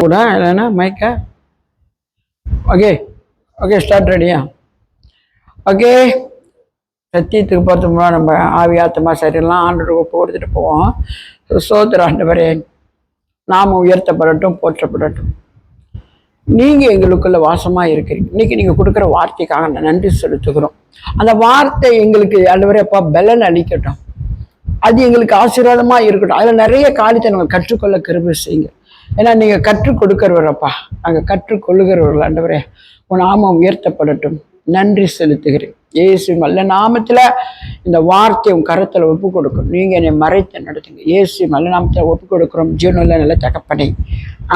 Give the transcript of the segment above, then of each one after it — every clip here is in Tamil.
கூட இல்லைன்னா மைக்க. ஓகே ஓகே, ஸ்டார்ட் ரெடியா? ஓகே, சத்தியத்துக்கு போகிறதுக்கு முன்னாடி நம்ம ஆவியாத்தமா சரியெல்லாம் ஆண்டவருக்கு ஒப்பு கொடுத்துட்டு போவோம். சோதர ஆண்டவரே, நாம உயர்த்தப்படட்டும், போற்றப்படட்டும். நீங்கள் எங்களுக்குள்ள வாசமாக இருக்கிறீங்க. இன்னைக்கு நீங்கள் கொடுக்குற வார்த்தைக்காக நன்றி செலுத்துகிறோம். அந்த வார்த்தை எங்களுக்கு ஆண்டவரே அப்பா பலன் அளிக்கட்டும், அது எங்களுக்கு ஆசீர்வாதமாக இருக்கட்டும். அதில் நிறைய காரியத்தை நாங்கள் கற்றுக்கொள்ள கிருபை செய்யுங்க. ஏன்னா நீங்கள் கற்றுக் கொடுக்கிறவரப்பா, நாங்கள் கற்றுக்கொள்ளுகிறவர்கள். ஆண்டவரே உன் நாமம் உயர்த்தப்படட்டும். நன்றி செலுத்துகிறேன் இயேசு நல்ல நாமத்தில். இந்த வார்த்தை உன் கரத்தில் ஒப்பு கொடுக்கணும். நீங்கள் என்னை மறைத்து நடத்துங்க. இயேசு நல்ல நாமத்தில் ஒப்பு கொடுக்குறோம். ஜீவனுள்ள நல்ல தகப்பனே,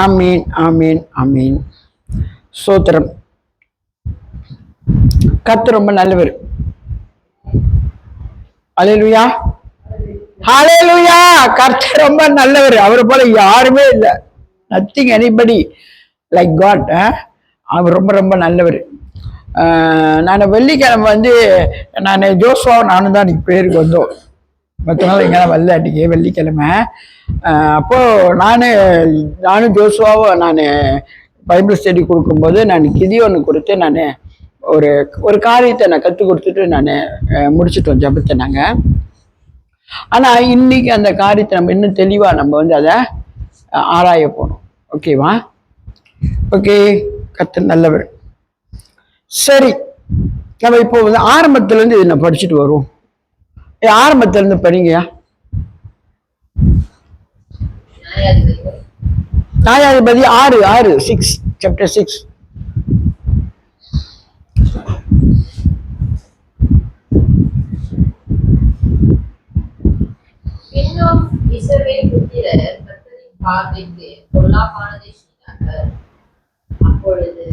ஆமீன் ஆமீன் ஆமீன். சோத்திரம். கர்த்தர் ரொம்ப நல்லவர். அல்லேலூயா ஹல்லேலூயா. கர்த்தர் ரொம்ப நல்லவர். அவரை போல யாருமே இல்லை. Nothing anybody like God. அவர் ரொம்ப ரொம்ப நல்லவர். நான் வெள்ளிக்கிழமை நான் ஜோசுவா நானும் தான் இன்னைக்கு பேருக்கு வந்தோம். மற்ற நாள் எங்கேயாவது வரல அன்றைக்கி வெள்ளிக்கிழமை. அப்போது நானும் ஜோசுவாவும் நான் பைபிள் ஸ்டடி கொடுக்கும்போது நான் கிதியோன்னு கொடுத்து நான் ஒரு காரியத்தை நான் கற்றுக் கொடுத்துட்டு நான் முடிச்சுட்டோம் ஜபத்தை நாங்கள். ஆனால் இன்னைக்கு அந்த காரியத்தை நம்ம இன்னும் தெளிவாக நம்ம அதை ஆராய போகணும். ஓகேவா? ஓகே, கர்த்தர் நல்லவர். சரி, நம்ம இப்போ ஆரம்பத்துலேருந்து இதை நான் படிச்சுட்டு வருவோம். ஆரம்பத்துலேருந்து படிங்கயா. நியாயாதிபதி 6 சாப்டர் 6. இஸ்ரவேல் புத்திரர் கர்த்தரின் பார்வைக்கு பொல்லாப்பானதை செய்தார்கள். அப்பொழுது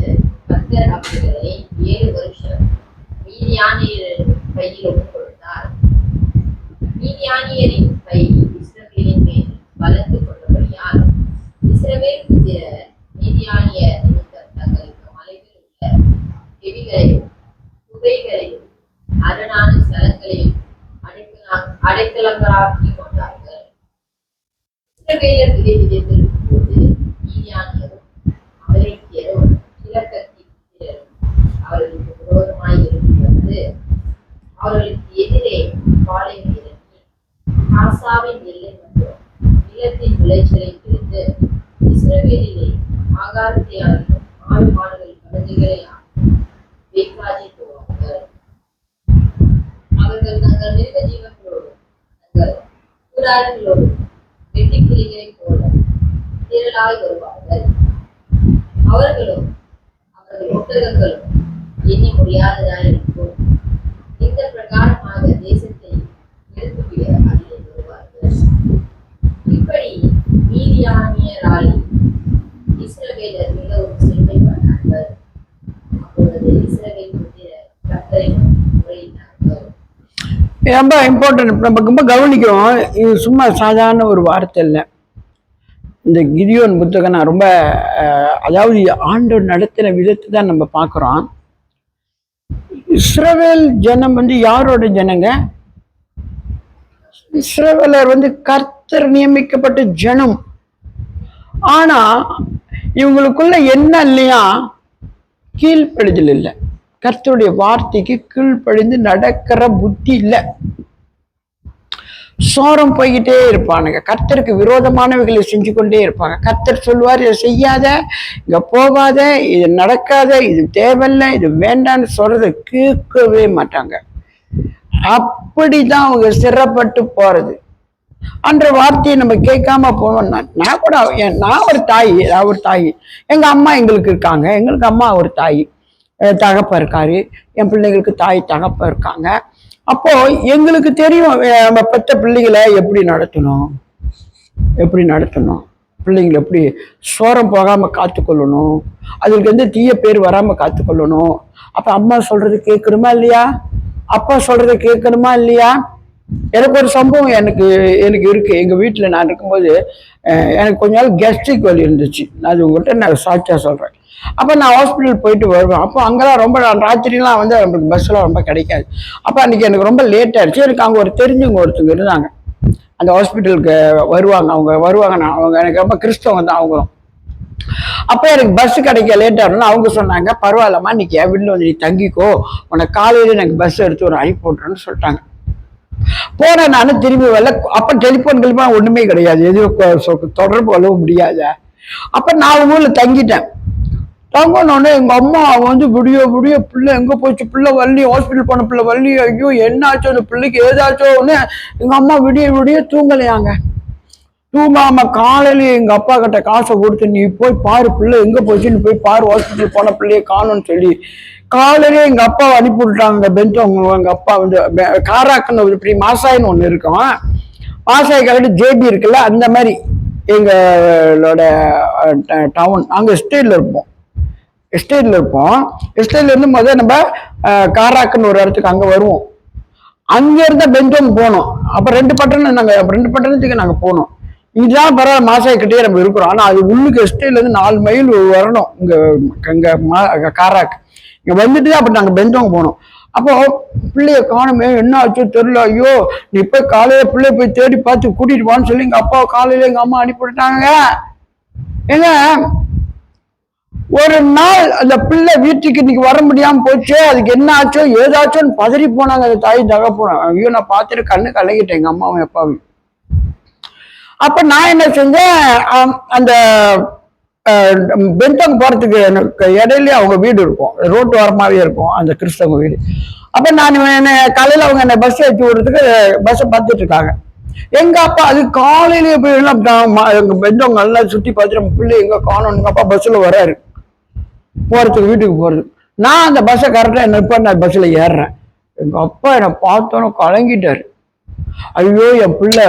கர்த்தர் அவர்களை 7 வருஷம் மீதியானியரின் கையில் ஒப்புக் கொடுத்தார். மீதியானியரின் கை இஸ்ரவேலின் மேல் வளர்ந்து கொண்டபடியால் இஸ்ரவேல் புத்திரர் மீதியானியர் நிமித்தம் தங்களுக்கு மலையில் உள்ள செவிகளையும் குகைகளையும் அரணான ஸ்தலங்களையும் அடைக்கலங்களாக்கி கொண்டார்கள். இஸ்ரவேலர் விதைத்திருக்கும் போது மீதியானியரும் அமலேக்கியரும் கிழக்கத்தி புத்திரரும் அவர்களுக்கு விரோதமாய் இருந்து வந்து அவர்களுக்கு எதிரே பாளையம் இறங்கி ஆசாவின் எல்லை மற்றும் நிலத்தின் விளைச்சலை பிரித்து இஸ்ரவேலிலே ஆகாரத்தை ஆகியும் ஆடு மாடுகள் கழுதைகளை ஆகியும் வைக்காதே போவார்கள். அவர்கள் தங்கள் மிருக ஜீவங்களோடும் தங்கள் கூடாரங்களோடும் வெட்டுக்கிளிகளை போல திரளாய் வருவார்கள். அவர்கள் ஒட்டகங்களும் எண்ணி முடியாததாய் இருக்கும். இந்த பிரகாரமாக தேசத்தை எழுப்பிவிட அங்கே வருவார்கள். இப்படி மீதியானியரால் இஸ்ரவேலர் மிகவும் செம்மைப்பட்டார்கள். அப்பொழுது இஸ்ரவேல் புத்திரர் கர்த்தரை முறையிட்டார்கள். ரொம்ப இம்பார்ட்டன்ட், நம்ம ரொம்ப கவனிக்கிறோம். இது சும்மா சாதாரண ஒரு வார்த்தை இல்லை. இந்த கிதியோன் புத்தகம் நான் ரொம்ப அதாவது ஆண்டவர் நடத்தின விதத்தை தான் நம்ம பார்க்குறோம். இஸ்ரவேல் ஜனம் யாரோட ஜனங்க? இஸ்ரவேலர் கர்த்தர் நியமிக்கப்பட்ட ஜனம். ஆனா இவங்களுக்குள்ள என்ன இல்லையா? கீழ்ப்படிதல் இல்லை. கர்த்தருடைய வார்த்தைக்கு கீழ்ப்படிந்து நடக்கிற புத்தி இல்லை. சோரம் போய்கிட்டே இருப்பானுங்க. கர்த்தருக்கு விரோதமானவைகளை செஞ்சு கொண்டே இருப்பாங்க. கர்த்தர் சொல்லுவார், இதை செய்யாத, இங்க போகாத, இது நடக்காத, இது தேவையில்லை, இது வேண்டான்னு சொல்றதை கேட்கவே மாட்டாங்க. அப்படிதான் அவங்க சிறப்பட்டு போறது. அன்ற வார்த்தையை நம்ம கேட்காம போவோம். நான் கூட நான் ஒரு தாய் எங்க அம்மா எங்களுக்கு இருக்காங்க. எங்களுக்கு அம்மா ஒரு தாய் தகப்ப இருக்காரு. என் பிள்ளைங்களுக்கு தாய் தகப்ப இருக்காங்க. அப்போ எங்களுக்கு தெரியும் நம்ம பெற்ற பிள்ளைகளை எப்படி நடத்தணும், பிள்ளைங்களை எப்படி சோரம் போகாம காத்துக்கொள்ளணும், அதுக்கு தீய பேர் வராம காத்துக்கொள்ளணும். அப்ப அம்மா சொல்றது கேட்கணுமா இல்லையா? அப்பா சொல்றதை கேட்கணுமா இல்லையா? எனக்கு ஒரு சம்பவம் எனக்கு இருக்கு. எங்க வீட்டுல நான் இருக்கும்போது எனக்கு கொஞ்ச நாள் கேஸ்ட்ரிக் வலி இருந்துச்சு. அது உங்கள்கிட்ட நான் சாட்சியா சொல்றேன். அப்போ நான் ஹாஸ்பிட்டல் போயிட்டு வருவேன். அப்போ அங்கெல்லாம் ரொம்ப ராத்திரிலாம் நம்மளுக்கு பஸ்ஸெல்லாம் ரொம்ப கிடைக்காது. அப்போ அன்றைக்கி எனக்கு ரொம்ப லேட் ஆகிடுச்சு. எனக்கு அங்கே ஒரு தெரிஞ்சவங்க ஒருத்தங்க இருந்தாங்க. அந்த ஹாஸ்பிட்டலுக்கு வருவாங்க. அவங்க எனக்கு ரொம்ப கிறிஸ்தவங்க தான் அவங்களும். அப்போ எனக்கு பஸ் கிடைக்க லேட் ஆகணும்னு அவங்க சொன்னாங்க, பரவாயில்லம்மா இன்னைக்கு என் வீட்டில் வந்து நீ தங்கிக்கோ, உனக்கு காலையில் எனக்கு பஸ் எடுத்து ஒரு அனுப்பி விட்றேன்னு சொல்லிட்டாங்க. போனேன் நானும் திரும்பி வரல. அப்போ டெலிஃபோன் ஒன்றுமே கிடையாது, எதுவும் தொடர்பு கொள்ளவும் முடியாது. அப்போ நான் ஊரில் தங்கிட்டேன். தங்கணுன்னே எங்கள் அம்மா வந்து விடிய விடிய பிள்ளை எங்கே போச்சு, பிள்ளை வள்ளி ஹாஸ்பிட்டல் போன பிள்ளை வள்ளி, ஐயோ என்ன ஆச்சோ அந்த பிள்ளைக்கு ஏதாச்சோன்னு எங்கள் அம்மா விடிய விடிய தூங்கலையாங்க. தூங்காம காலையிலேயே எங்கள் அப்பா கிட்ட காசை கொடுத்து நீ போய் பாரு பிள்ளை எங்கே போச்சுன்னு போய் பாரு, ஹாஸ்பிட்டல் போன பிள்ளையை காணும்னு சொல்லி காலையிலேயே எங்கள் அப்பாவை அனுப்பி விட்டாங்க. பெந்தவங்க எங்கள் அப்பா வந்து காராக்குன்னு இப்படி மாசாயின்னு ஒன்று இருக்கும், மாசாய் கலட்டு ஜேபி இருக்குல்ல, அந்த மாதிரி எங்களோட டவுன். நாங்கள் எஸ்டேட்டில் இருப்போம். எஸ்டேட்லேருந்து முதல்ல நம்ம காராக்குன்னு ஒரு இடத்துக்கு அங்கே வருவோம். அங்கேருந்து பெந்தோம் போனோம். அப்போ 2 பட்டணத்துக்கு நாங்கள் போனோம். இதுதான் பரவாயில்ல, மாசாய்க்கிட்டே நம்ம இருக்கிறோம். ஆனால் அது உள்ளுக்கு எஸ்டேட்லேருந்து 4 மைல் வரணும். இங்கே காராக்கு இங்கே வந்துட்டு தான் அப்போ நாங்கள் பெந்தோங்க போனோம். அப்போ பிள்ளைய காணுமே, என்ன ஆச்சோ தெரியல, ஐயோ நீ போய் காலையில் பிள்ளைய போய் தேடி பார்த்து கூட்டிட்டு வான்னு சொல்லி எங்கள் அப்பா காலையில் எங்கள் அம்மா அனுப்பிவிட்டாங்க. ஏங்க ஒரு நாள் அந்த பிள்ளை வீட்டுக்கு இன்னைக்கு வர முடியாம போச்சு, அதுக்கு என்ன ஆச்சோ ஏதாச்சோன்னு பதறி போனாங்க அந்த தாய் தகப்பனும். ஐயோ நான் பார்த்துட்டு கண்ணு கலங்கிட்டேன் எங்க அம்மாவும் அப்பாவும். அப்ப நான் என்ன செஞ்சேன், அந்த பெந்தோங்க போறதுக்கு எனக்கு இடையிலேயே அவங்க வீடு இருக்கும், ரோட்டு ஓரமாவே இருக்கும் அந்த கிறிஸ்தவங்க வீடு. அப்ப நான் காலையில அவங்க என்னை பஸ் ஏற்றி விடுறதுக்கு பஸ்ஸை பார்த்துட்டு இருக்காங்க. எங்க அப்பா அது காலையிலேயே போய் எங்க பெந்தவங்க நல்லா சுத்தி பார்த்துட்டு நம்ம பிள்ளை எங்க காணும், எங்க அப்பா பஸ்ல வராரு போறதுக்கு, வீட்டுக்கு போறது. நான் அந்த பஸ்ஸை கரெக்டா என்ன பஸ்ல ஏறுறேன். எங்க அப்பா என்னை பார்த்தோன்னு கலங்கிட்டாரு. ஐயோ என் பிள்ளை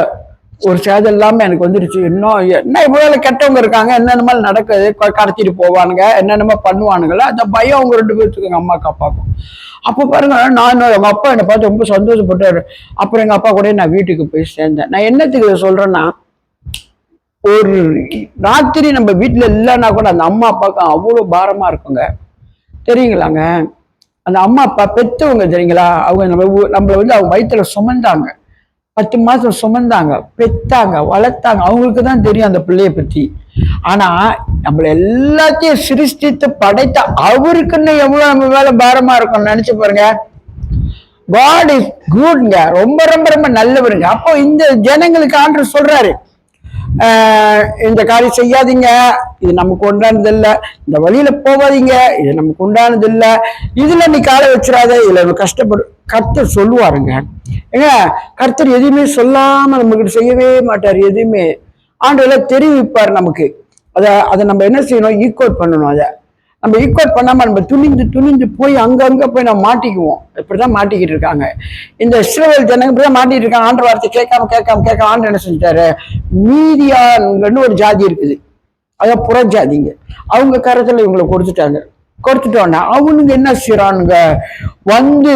ஒரு சேதம் இல்லாம எனக்கு வந்துருச்சு, என்ன இவ்வளவு கெட்டவங்க இருக்காங்க, என்னென்னமா நடக்குது, கடத்திட்டு போவானுங்க, என்னென்னமா பண்ணுவானுங்களா, அந்த பயம் அவங்க 2 பேர்த்துக்கு, எங்க அம்மாக்கு அப்பாக்கும். அப்போ பாருங்க, நான் எங்க அப்பா என்னை பார்த்து ரொம்ப சந்தோஷப்பட்டாரு. அப்புறம் எங்க அப்பா கூட நான் வீட்டுக்கு போய் சேர்ந்தேன். நான் என்னத்துக்கு சொல்றேன்னா, ஒரு ராத்திரி நம்ம வீட்டுல இல்லைன்னா கூட அந்த அம்மா அப்பாவுக்கு அவ்வளவு பாரமா இருக்குங்க, தெரியுங்களாங்க. அந்த அம்மா அப்பா பெத்தவங்க தெரியுங்களா, அவங்க நம்மளை வந்து அவங்க வயிற்றுல சுமந்தாங்க, 10 மாசம் சுமந்தாங்க, பெத்தாங்க, வளர்த்தாங்க. அவங்களுக்கு தான் தெரியும் அந்த பிள்ளைய பத்தி. ஆனா நம்மள எல்லாத்தையும் சிருஷ்டித்து படைத்த அவருக்குன்னு எவ்வளவு நம்ம மேல பாரமா இருக்கும் நினைச்சு பாருங்க. காட் இஸ் குட்ங்க, ரொம்ப ரொம்ப ரொம்ப நல்லவருங்க. அப்போ இந்த ஜனங்களுக்கு ஆண்டவர் சொல்றாரு, இந்த காரியம் செய்யாதீங்க, இது நமக்கு உண்டானது இல்லை, இந்த வழியில போவாதீங்க, இது நமக்கு உண்டானது இல்லை, இதுல நீ காலை வச்சிடாத, இதுல கஷ்டப்படு. கர்த்தர் சொல்லுவாருங்க. ஏங்க கர்த்தர் எதுவுமே சொல்லாம நம்ம கிட்ட செய்யவே மாட்டார். எதுவுமே ஆண்டவர்ல தெரிவிப்பார் நமக்கு. அதை நம்ம என்ன செய்யணும், ஈக்குவல் பண்ணணும். அதை நம்ம ஈக்குவல் பண்ணாம நம்ம துணிந்து போய் அங்கங்க போய் நம்ம மாட்டிக்குவோம். இப்படிதான் மாட்டிக்கிட்டு இருக்காங்க இந்த இஸ்ரவேல் ஜனங்க, இப்படிதான் மாட்டிட்டு இருக்காங்க. ஆண்டவர் வார்த்தை கேட்காம ஆண்டவர் என்ன செஞ்சிட்டாரு, மீதியான்னு ஒரு ஜாதி இருக்குது, அதான் புறஜாதிங்க. அவங்க கரத்துல இவங்களை கொடுத்துட்டோன்னா அவனுங்க என்ன செய்யறானுங்க, வந்து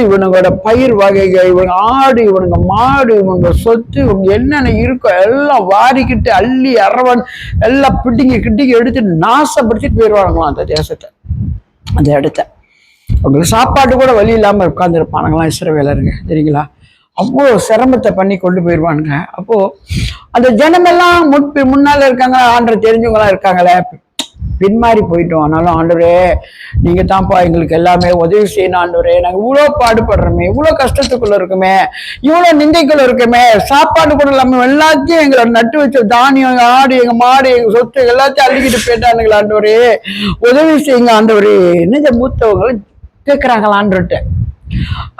இவனுங்களோட பயிர் வகைகள், இவங்க ஆடு, இவனுங்க மாடு, இவங்க சொத்து, இவங்க என்னென்ன இருக்கோ எல்லாம் வாரிக்கிட்டு அள்ளி அரவன் எல்லாம் கிட்டிங்க எடுத்து நாசப்படுத்திட்டு போயிடுவானுங்களாம் அந்த தேசத்தை, அந்த இடத்த. அவங்களுக்கு சாப்பாடு கூட வழி இல்லாம உட்கார்ந்துருப்பானுங்களாம் இஸ்ரவேலருங்க, தெரியுங்களா. அவ்வளோ சிரமத்தை பண்ணி கொண்டு போயிடுவானுங்க. அப்போ அந்த ஜனமெல்லாம் முன்னால இருக்காங்க, ஆண்டவர் தெரிஞ்சவங்களா இருக்காங்களே, பின்மாறி போயிட்டோம். ஆனாலும் ஆண்டவரே நீங்க தான்ப்பா எங்களுக்கு எல்லாமே உதவி செய்யணும் ஆண்டவரே, நாங்க இவ்வளோ பாடுபடுறோமே, இவ்வளோ கஷ்டத்துக்குள்ள இருக்குமே, இவ்வளோ நிந்தைக்குள்ள இருக்குமே, சாப்பாடு கூட இல்லாம எல்லாத்தையும் எங்களை நட்டு வச்ச தானியம், எங்க ஆடு, எங்க மாடு, எங்க சொத்து எல்லாத்தையும் அள்ளிக்கிட்டு போயிட்டானுங்களா ஆண்டவரே, உதவி செய்யுங்க ஆண்டவரே. என்ன மூத்தவங்களும் கேட்கிறாங்களா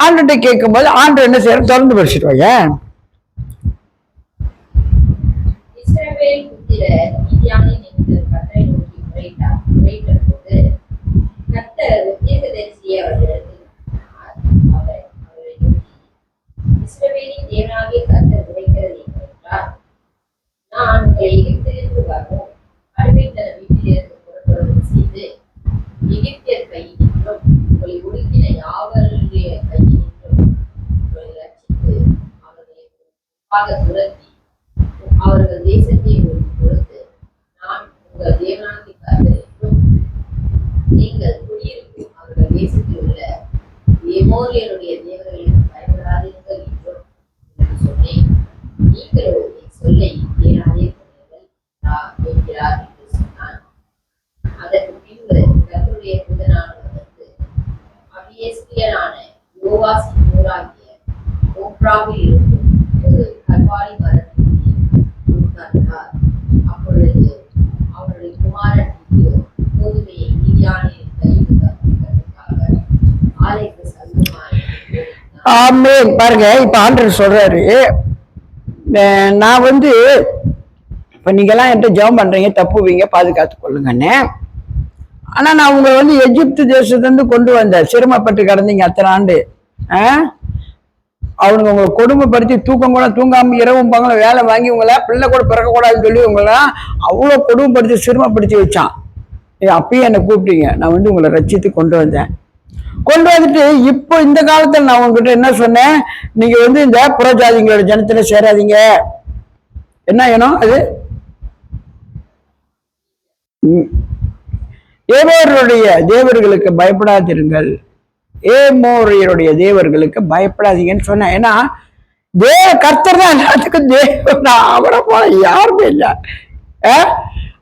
ஆண்டவர்கிட்ட கேட்கும்போது ஆண்டவர் என்ன செய்யற, திறந்து படிச்சுட்டு அவர்கள் தேசத்தை கொடுத்து நான் உங்கள் தேவனாகிய கர்த்தர் நீங்கள் குடியிருக்கும் அவர்கள் தேசத்தில் உள்ள எமோரியருடைய தேவர்களுக்கு பயப்படாதீர்கள் என்றும் சொன்னேன். நீங்களோ என் சொல்லை கேளாதே என்கிறார் என்று சொன்னான். யோவாசின் ஊராகிய ஓப்ராவில் இருக்கும் ஒரு கர்வாலி மரத்தின் கீழ் உட்கார்ந்தார். அப்பொழுது அவருடைய குமாரன் கிதியோன் கோதுமையை மீதியானியரின் கையில் தப்புவிப்பதற்காக ஆலைக்கு சமீபமாய் ஆமென். பாருங்க, இப்ப ஆண்டவர் சொல்றாரு, நான் வந்து இப்ப நீங்கெல்லாம் என்கிட்ட ஜெபம் பண்றீங்க, தப்புவீங்க, பாதுகாத்து கொள்ளுங்கன்னு. ஆனா நான் உங்களை வந்து எகிப்து தேசத்திலிருந்து கொண்டு வந்தேன். சிரமப்பட்டு கிடந்தீங்க அத்தனை ஆண்டு. அவனுங்க உங்களை கொடுமைப்படுத்தி தூக்கம் கூட தூங்காம இரவும் பகலும் வேலை வாங்கி உங்களை பிள்ளை கூட பிறக்கக்கூடாதுன்னு சொல்லி உங்களெல்லாம் அவ்வளோ கொடுமைப்படுத்தி சிரமப்படுத்தி வச்சான். அப்பயும் என்னை கூப்பிட்டீங்க, நான் வந்து உங்களை ரட்சித்து கொண்டு வந்தேன். கொண்டு வந்துட்டு இப்போ இந்த காலத்துல நான் உங்ககிட்ட என்ன சொன்னேன், நீங்க வந்து இந்த புறஜாதிங்களோட ஜனத்துல சேராதீங்க. என்ன வேணும் அது? ஏமோரியருடைய தேவர்களுக்கு பயப்படாதிருங்கள், ஏமோரியருடைய தேவர்களுக்கு பயப்படாதீங்கன்னு சொன்னேன். ஏன்னா கர்த்தர் தான் எல்லாத்துக்கும் தேவன், அவரை போல யாருமே இல்லை.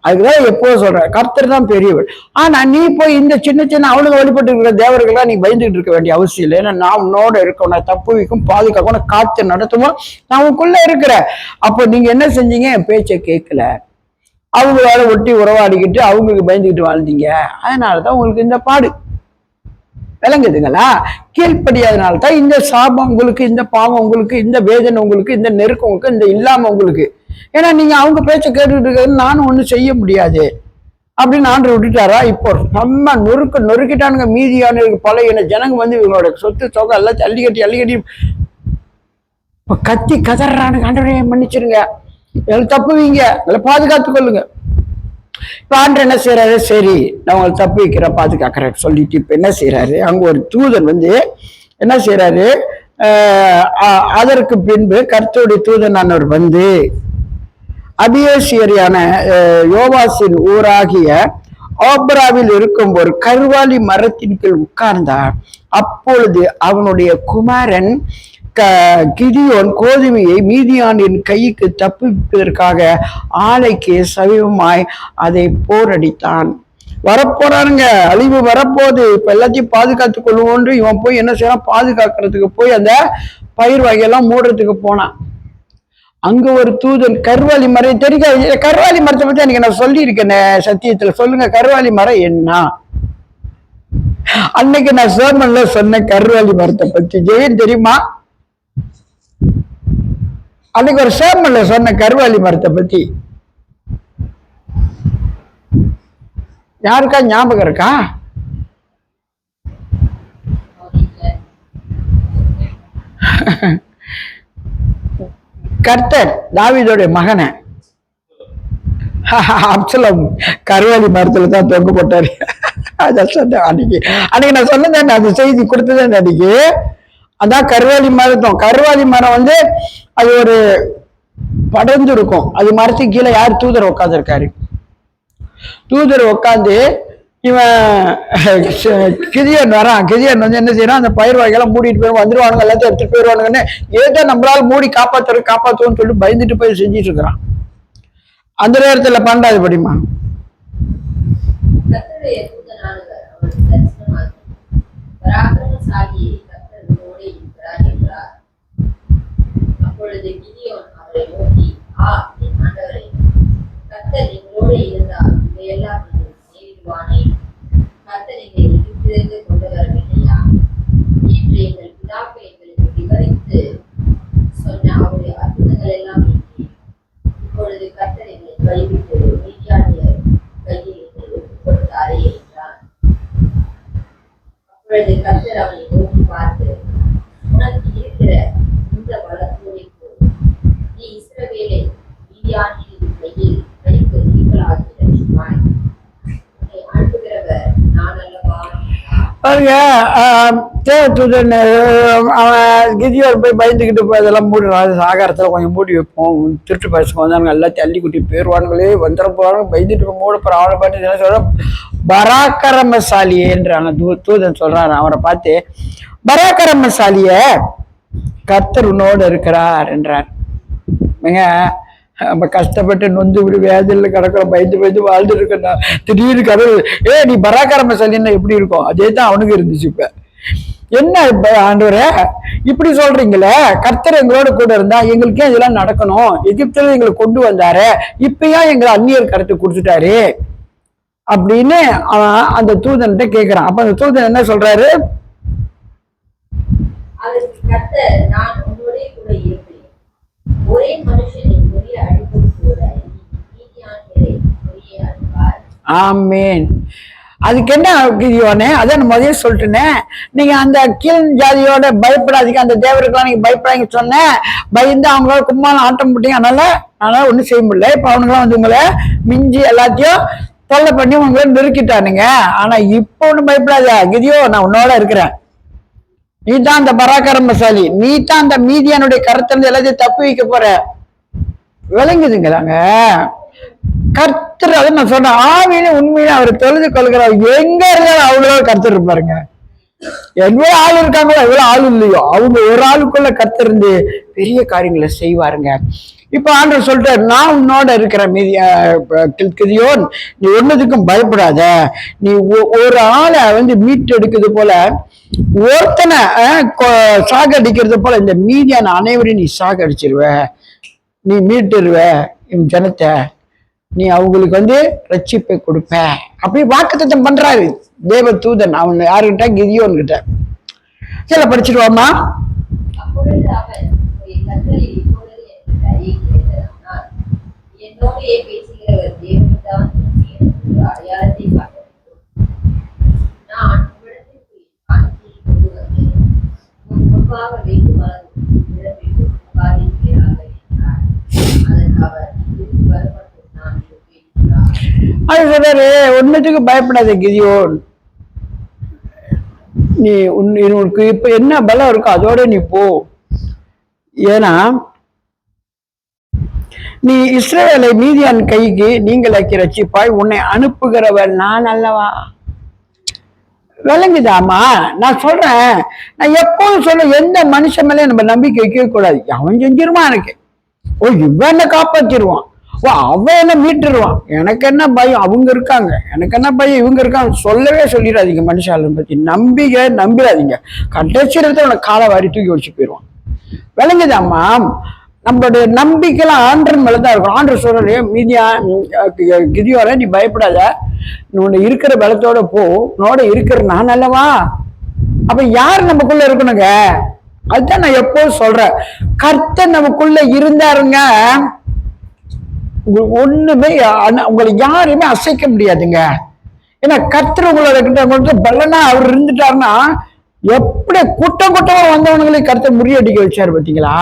அதுக்குதான் எப்போ சொல்றேன், கர்த்தர் தான் பெரியவர். ஆனா நீ போய் இந்த சின்ன சின்ன அவனுக்கு வழிபட்டு இருக்கிற தேவர்கள்லாம் நீ பயந்துகிட்டு இருக்க வேண்டிய அவசியம் இல்லை. ஏன்னா நான் உன்னோட இருக்கணும், நான் தப்புவிக்கும் பாதுகாக்கணும், காத்து நடத்துவோம், நான் உனக்குள்ள இருக்கிறேன். அப்போ நீங்க என்ன செஞ்சீங்க, என் பேச்சை கேட்கல, அவங்களோட ஒட்டி உறவாடிக்கிட்டு அவங்களுக்கு பயந்துக்கிட்டு வாழ்ந்தீங்க. அதனாலதான் உங்களுக்கு இந்த பாடு. விளங்குதுங்களா? கீழ்ப்படியாதனால தான் இந்த சாபம் உங்களுக்கு, இந்த பாவம் உங்களுக்கு, இந்த வேதனை உங்களுக்கு, இந்த நெருக்கம் உங்களுக்கு, இந்த இல்லாம உங்களுக்கு. ஏன்னா நீங்க அவங்க பேச்ச கேட்டுக்கிட்டு இருக்கிறது நானும் ஒண்ணும் செய்ய முடியாது அப்படின்னு ஆண்டு விட்டுட்டாரா? இப்போ நம்ம நொறுக்கிட்டானுங்க. மீதியான பழைய ஜனங்க வந்து இவங்களோட சொத்து தொகை எல்லாம் அள்ளிக்கட்டி கத்தி கதறானுங்க. ஆண்டவரே மன்னிச்சிருங்க, எங்களுக்கு தப்புவீங்க, எங்களை பாதுகாத்து கொள்ளுங்க. இப்ப ஆண்டு என்ன செய்யறாரு, சரி நான் உங்களை தப்பு வைக்கிற பாதுகாக்கிறேன் சொல்லிட்டு இப்ப என்ன செய்யறாரு, அங்க ஒரு தூதன் வந்து என்ன செய்யறாரு, அதற்கு பின்பு கர்த்தருடைய தூதனானவர் வந்து அபியோசியரியான யோவாசின் ஊராகிய ஓப்ராவில் இருக்கும் ஒரு கருவாலி மரத்தின் கீழ் உட்கார்ந்தார். அப்பொழுது அவனுடைய குமாரன் கிதியோன் கோதுமையை மீதியானின் கைக்கு தப்பிப்பதற்காக ஆலைக்கு சமீபமாய் அதை போரடித்தான். வரப்போறானுங்க, அழிவு வரப்போகுது, இப்ப எல்லாத்தையும் பாதுகாத்துக் கொள்வோன்று இவன் போய் என்ன செய்யறான், பாதுகாக்கிறதுக்கு போய் அந்த பயிர் வகையெல்லாம் மூடுறதுக்கு போனான். அங்க ஒரு தூதன் கருவாலி மரம் தெரியாது. கருவாலி மரத்தை பத்தி அன்னைக்கு நான் சொல்லி இருக்கேன் சத்தியத்துல. சொல்லுங்க, கருவாலி மரம் என்ன? அன்னைக்கு நான் சேர்மன்ல சொன்ன கருவாலி மரத்தை பத்தி ஜெயன் தெரியுமா? அன்னைக்கு ஒரு சேர்மன்ல சொன்ன கருவாலி மரத்தை பத்தி யாருக்கா ஞாபகம் இருக்கா? கர்த்தர் தாவீதுடைய மகனை அப்சலோம் கருவாலி மரத்துல தான் தொங்க போட்டாரு. அதான் சொன்னேன் அன்னைக்கு நான் சொன்னேன், அந்த செய்தி கொடுத்ததேன் அன்னைக்கு. அதான் கருவாலி மரம். கருவாலி மரம் வந்து அது ஒரு படர்ந்து இருக்கும். அது மரத்துக்கு கீழே யார் தூதர் உட்காந்து இருக்காரு. தூதர் உட்காந்து இவன் கிதியோன் வரான். கிதியோன் வந்து என்ன செய்யறான், அந்த பயிர் வகையெல்லாம் மூடிட்டு போய் வந்துருவானுங்க, எல்லாத்தையும் எடுத்துட்டு போயிடுவானுங்கன்னு ஏதோ நம்மளால மூடி காப்பாத்துவோம்னு சொல்லி பயந்துட்டு போய் செஞ்சிட்டு இருக்கிறான். அந்த நேரத்துல பன்னெண்டாவது படிமா, அப்பொழுது கிதியோன் அவரை நோக்கி, ஆண்டவரே, கர்த்தர் எங்களோடு இருந்தால் இதையெல்லாம் நேரிடுவானே. கர்த்தர் எங்களை எகிப்திலிருந்து கொண்டு வரவில்லையா என்று எங்கள் பிதாக்கள் எங்களுக்கு விவரித்து சொன்ன அவருடைய அற்புதங்கள் எல்லாம் இப்பொழுது கர்த்தர் எங்களை கைவிட்டு மீதியானியர் கையில் எங்களை ஒப்புக் கொடுத்தாரே என்றான். அப்பொழுது கர்த்தர் அவனை நோக்கி பார்த்து, உனக்கு இருக்கிற இந்த பலத்தோடைக்கு நீ இஸ்ரவேலை மீதியானியரின் கையில் கைக்கு நீங்களாகி ரட்சிப்பாய். உன்னை அனுப்புகிறவர் நான் அல்லவா? பாருங்க, தேவதூதன் அவன் கிதியோன் போய் பயந்துக்கிட்டு போய் அதெல்லாம் மூடிடுவான். ஆகாரத்தில் கொஞ்சம் மூடி வைப்போம், திருட்டு பசங்க வந்தாங்க எல்லாத்தையும் அள்ளி குட்டி போயிடுவானுங்களே, வந்துட போறாங்க, பயந்துட்டு போய் மூட போற. அவனை பார்த்து என்ன சொல்ற, பராக்கிரமசாலியேன்றாங்க தூதன் சொல்றாரு. அவரை பார்த்து, பராக்கிரமசாலிய கர்த்தர் உன்னோடு இருக்கிறார் என்றார். நம்ம கஷ்டப்பட்டு நொந்து இப்படி வேதியில் கிடக்கிறோம், பயந்து வாழ்ந்துட்டு இருக்கா. திடீர்னு கடவுள் நீ பராக்கிரமசாலின்னா எப்படி இருக்கும், அதே தான் அவனுக்கு இருந்துச்சு. இப்ப என்ன ஆண்டவரே இப்படி சொல்றீங்களே, கர்த்தர் எங்களோட கூட இருந்தா எங்களுக்கே இதெல்லாம் நடக்கணும், எகிப்துல எங்களை கொண்டு வந்தாரு, இப்பயா எங்களை அந்நியர் கருத்து கொடுத்துட்டாரு அப்படின்னு அவன் அந்த தூதன்கிட்ட கேட்கிறான். அப்ப அந்த தூதன் என்ன சொல்றாரு? அதற்கு கர்த்தர், நான் உன்னோடே கூட இருப்பேன், ஒரே மனுஷனின் ஒரே அழிப்பு கூட நீதியானவரை ஒரே அழிப்பார். ஆமேன். அதுக்கு என்ன கிதியோனே, அதான் முதல்ல சொல்லிட்டேனே, நீங்க அந்த கீழ் ஜாதியோட பயப்படாதீங்க, அந்த தேவருக்கெல்லாம் நீங்க பயப்படாதீங்க சொன்னேன். பயந்து அவங்களோட கும்மாலம் ஆட்டம் போட்டீங்க, அதனால ஒண்ணும் செய்ய முடியல. இப்ப அவனுங்களாம் வந்து உங்களை மிஞ்சி எல்லாத்தையும் தொல்லை பண்ணி உங்களை நெருக்கிட்டானுங்க. ஆனா இப்ப ஒண்ணும் பயப்படாத கிதியோ, நான் உன்னோட இருக்கிறேன். நீ தான் அந்த பராக்கிரமசாலி, நீ தான் அந்த மீதியானுடைய கருத்திலிருந்து எல்லாத்தையும் தப்பு வைக்க போற. விளங்குதுங்களாங்க? கர்த்தர், அதை நான் சொன்னேன், ஆவியில உண்மையில அவர் தொழுது கொள்கிறார். எங்க இருந்தாலும் அவ்வளோ கர்த்தர் இருப்பாருங்க. எவ்வளவு ஆள் இருக்காங்களோ எவ்வளவு ஆள் இல்லையோ, அவங்க ஒரு ஆளுக்குள்ள கர்த்தர் இருந்து பெரிய காரியங்களை செய்வாருங்க. இப்ப ஆண்டவர் சொல்லிட்டாரு, நான் உன்னோட இருக்கிற கிதியோன், நீ ஒன்னதுக்கும் பயப்படாத. நீ ஒரு ஆளை வந்து மீட்டு எடுக்கிறது போல, ஒருத்தனை சாகடிக்கிறது போல இந்த மீதியான அனைவரையும் நீ சாகடிச்சிருவ, நீ மீட்டுருவ என் ஜனத்தை, நீ அவங்களுக்கு வந்து ரட்சிப்பை கொடுப்ப அப்படி வாக்குத்தத்தம் பண்றாரு தேவ தூதன். அவன் யாருக்கிட்ட? கிதியோன் கிட்ட. சில படிச்சிருவாமா. அப்பொழுது அவன், என்னோடே பேசுகிறவர் தேவன்தான் என்று அடையாளத்தை காட்ட வேண்டும். நான் உம்மிடத்திற்கு காணிக்கையை கொண்டு வந்து உன் முன்பாக வைக்கும் அளவு இடமிட்டு காத்திருக்கிறார்கள் என்றார். அதற்கு அவர், திரும்பி வரப்பட்டு நான் இருப்பேன் என்றார். அது சொல்றாரு, ஒன்னுத்துக்கு பயப்படாத கிதியோன், நீ உனக்கு இப்ப என்ன பலம் இருக்கோ அதோட நீ போ. ஏன்னா நீ இஸ்ரவேலை மீதியான் கைக்கு நீங்களாக்கி ரட்சிப்பாய், உன்னை அனுப்புகிறவன் நான் அல்லவா. விளங்குதாமா? நான் சொல்றேன், நான் எப்போதும் சொல்ல, எந்த மனுஷன் மேலே நம்ம நம்பிக்கை வைக்கவே கூடாது. அவன் செஞ்சிருவான் எனக்கு, ஓ இவன் என்ன காப்பாற்றிடுவான், ஓ அவன் என்ன மீட்டுருவான், எனக்கு என்ன பயம், அவங்க இருக்காங்க, எனக்கு என்ன பயம், இவங்க இருக்காங்க, சொல்லவே சொல்லிடாதீங்க. மனுஷாலை பத்தி நம்பிடாதீங்க. கடைசி இடத்துல உனக்கு காலை வாரி தூக்கி வச்சு போயிடுவான். விளங்குதாம்மா? நம்மளுடைய நம்பிக்கைலாம் ஆண்டர் மேலதான் இருக்கும். ஆண்டர் சொல்றாரு, மீதியா கிதியோல நீ பயப்படாத, உன்னை இருக்கிற பலத்தோட போ, உன்னோட இருக்கிற நான் அல்லவா. அப்ப யார் நமக்குள்ள இருக்கணுங்க? அதுதான் நான் எப்போதும் சொல்றேன், கர்த்தர் நமக்குள்ள இருந்தாருங்க, ஒண்ணுமே உங்களை யாரையுமே அசைக்க முடியாதுங்க. ஏன்னா கர்த்தர் உங்களோட கிட்ட பலனா அவர் இருந்துட்டாருன்னா, எப்படி கூட்டம் கூட்டமா வந்தவங்களை கர்த்தர் முறியடிக்க வச்சாரு பாத்தீங்களா?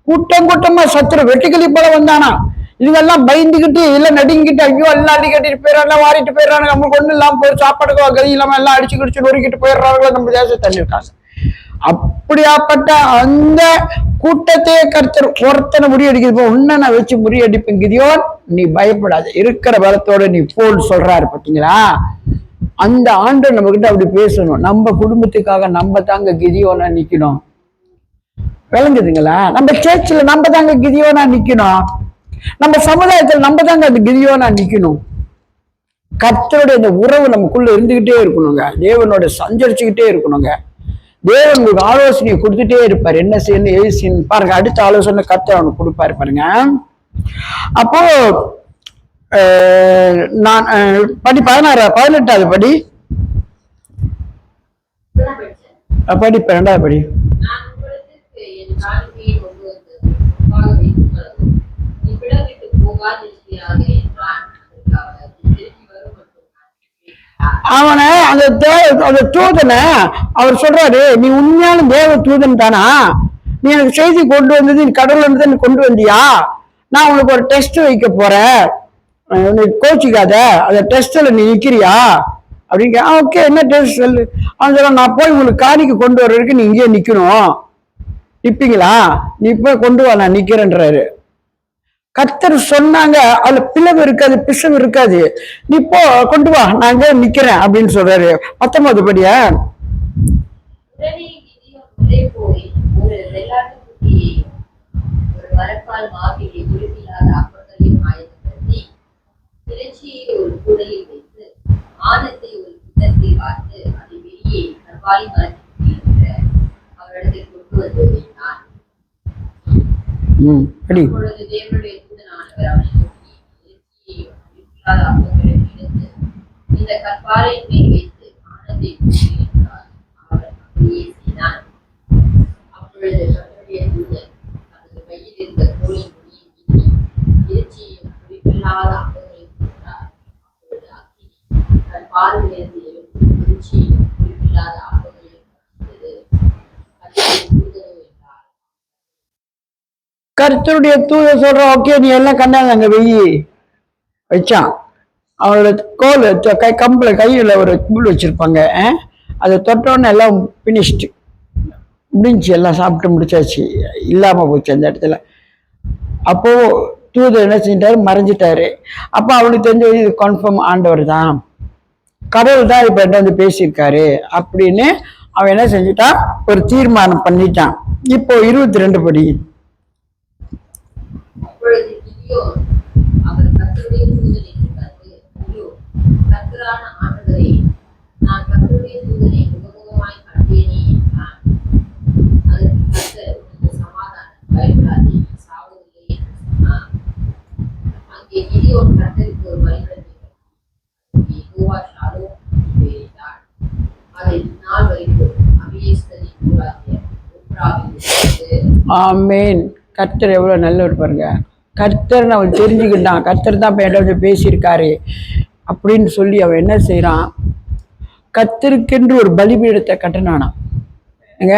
கூட்டம் கூட்டமா சத்துரு வெட்டுக்கிளி போல வந்தானா, இதுவெல்லாம் பயந்துகிட்டு இல்ல நடுங்கிட்டு, ஐயோ எல்லாம் அடி கட்டிட்டு போயிடறாங்க, எல்லாம் வாரிட்டு போயிடறாங்க, நம்மளுக்கு ஒண்ணு இல்லாம போய் சாப்பாடுக்கு கதி இல்லாம எல்லாம் அடிச்சு கிடிச்சு நொறுக்கிட்டு போயிடுறாங்களோ நம்ம தேசத்தை தள்ளிருக்காங்க. அப்படியாப்பட்ட அந்த கூட்டத்தையே கர்த்தர் ஒருத்தனை முறியடிக்கிறது, உன்னை நான் வச்சு முறியடிப்பேன் கிதியோன், நீ பயப்படாத, இருக்கிற பலத்தோட நீ போன்னு சொல்றாரு பாத்தீங்களா? அந்த ஆண்டு நம்ம கிட்ட அப்படி பேசணும். நம்ம குடும்பத்துக்காக நம்ம தாங்க கிதியோனா நிக்கணும். விளங்குதுங்களா? நம்ம சேர்ச்சில நம்ம தாங்க கிதியோனா நிக்கணும். நம்ம சமுதாயத்தில் நம்ம தாங்க அந்த கிதியோனா நிக்கணும். கர்த்தருடைய இந்த உறவு நமக்குள்ள இருந்துகிட்டே இருக்கணுங்க. தேவனோட சஞ்சரிச்சுக்கிட்டே இருக்கணுங்க. தேவன் உங்களுக்கு ஆலோசனையை கொடுத்துட்டே இருப்பாரு, என்ன செய்யணும் எது செய்யணும் பாருங்க. அடுத்த ஆலோசனை கர்த்தர் அவனுக்கு கொடுப்பாரு பாருங்க. அப்போ நான் படி 18வது படி 2வது படி. அவனை அந்த தூதனை அவர் சொல்றாரு, நீ உண்மையான தேவ தூதன் தானா, நீ எனக்கு செய்தி கொண்டு வந்தது நீ கடவுள் இருந்து கொண்டு வந்தியா, நான் உனக்கு ஒரு டெஸ்ட் வைக்க போறேன், கோச்சிக்காத, அந்த டெஸ்ட்ல நீ நிக்கிறியா அப்படின்னு. ஓகே என்ன டெஸ்ட் சொல்லு. அவன் சொல்ல, நான் போய் உங்களுக்கு காணிக்கு கொண்டு வர்றதுக்கு நீ இங்கேயே நிக்கணும், நிப்பீங்களா, நீ போய் கொண்டு வா நான் நிக்கிறேன்றாரு. கர்த்தர் சொன்னாங்க, அதுல பிளவு இருக்காது, பிசவு இருக்காது, நீ போ கொண்டு வா நான் அங்கே நிக்கிறேன் அப்படின்னு சொல்றாரு. 19வது படியா. அவரிடத்தில் கொண்டு வந்து வைத்தான். படி. அப்பொழுது தேவனுடைய தூதனானவர் அவனை நோக்கி, இறைச்சியையும் புளிப்பில்லாத அப்பங்களையும் எடுத்து இந்த கற்பாறையின் மேல் வைத்து ஆனந்தை ஊற்று என்றார். அவர் அப்படியே செய்தான். அப்பொழுது கர்த்தருடைய தூதன் தனது கையில் இருந்த கோலின் நுனியை நீக்கி இறைச்சியையும் புளிப்பில்லாத அப்பங்களையும் போட்டார். அப்பொழுது அக்கினி கற்பாறையிலிருந்து எழும்பி இறைச்சியையும் புளிப்பில்லாத அப்பங்களையும் பட்சித்தது. கர்த்தருடைய தூதர் சொல்ற, ஓகே நீ எல்லாம் கண்டாங்க அங்க வெயி வச்சான். அவனோட கோல் கம்பில் கையில் ஒரு கூழ் வச்சிருப்பாங்க, அதை தொட்டோன்னு எல்லாம் பினிஷ்டு முடிஞ்சு, எல்லாம் சாப்பிட்டு முடிச்சாச்சு, இல்லாம போச்சு அந்த இடத்துல. அப்போ தூதர் என்ன செஞ்சிட்டாரு, மறைஞ்சிட்டாரு. அப்போ அவனுக்கு தெரிஞ்ச இது கன்ஃபார்ம் ஆண்டவர் தான், கடவுள் தான் இப்ப என்ன வந்து பேசியிருக்காரு அப்படின்னு அவன் என்ன செஞ்சுட்டான், ஒரு தீர்மானம் பண்ணிட்டான். இப்போ 22 படி. அப்பொழுது கிதியோன் அவர் கர்த்தருடைய தூதனை கண்டு, ஐயோ கர்த்தரான ஆண்டவரே, நான் கர்த்தருடைய தூதனை முகமுகமாய் கண்டேனே என்றான். அதற்கு கர்த்தர், உனக்கு சமாதானம், பயப்படாதே, நீ சாவதில்லை என்று சொன்னார். அங்கே கிதியோன் கர்த்தருக்கு ஒரு பலிபீடத்தை கட்டி யெகோவா ஷாலோம் என்று பெயரிட்டான். அதை இந்நாள் வரைக்கும் அபியேஸ்தரின் ஊராகிய ஒப்ராவில் இருக்கிறது. ஆமேன். கர்த்தர் எவ்வளவு நல்லவர் பாருங்க. கர்த்தர் அவன் தெரிஞ்சுக்கிட்டான், கர்த்தர் தான் இப்போ பேசியிருக்காரு அப்படின்னு சொல்லி அவன் என்ன செய்யறான், கர்த்தருக்கென்று ஒரு பலிபீடத்தை கட்டினானா. ஏங்க,